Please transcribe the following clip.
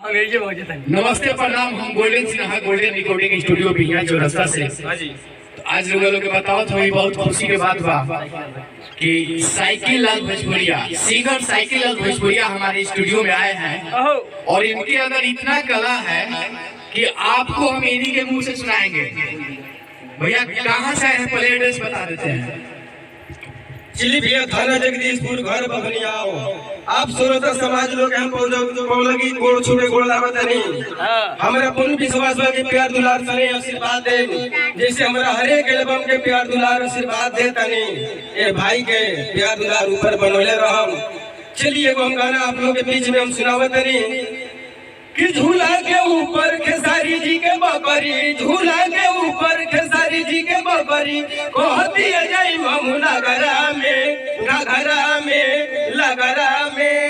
नमस्ते प्रणाम। हम golden Sinha golden recording studio Bihiya चौरस्ता से। तो आज लोग के बताओ तो बहुत खुशी के बात बा कि साइकिल लाल भोजपुरिया सिंगर साइकिल लाल भोजपुरिया हमारे स्टूडियो में आए हैं और इनके अंदर इतना कला है कि आपको हम इन्हीं के मुंह से सुनाएंगे। भैया कहाँ से आए हैं, पहले एड्रेस बता देते हैं। चिली भैया थाना जगदीशपुर घर बखनियाओ। आप श्रोता समाज लोग हम पौलगी गोड़ छुड़े गोड़ लागत नहीं। हमरा पूर्ण विश्वास बा के प्यार दुलार सने आशीर्वाद दे, जैसे हमरा हर एक एल्बम के प्यार दुलार आशीर्वाद दे तनी ए भाई के प्यार दुलार ऊपर बनोले रहम। चलिए एगो हम गाना आप लोग के बीच में हम सुनावत नहीं कि झूला के ऊपर खेसारी जी के बकरी, झूला के ऊपर खेसारी जी के बकरी कहती जाई ममू नगरा में, नगरा में, लगरा में।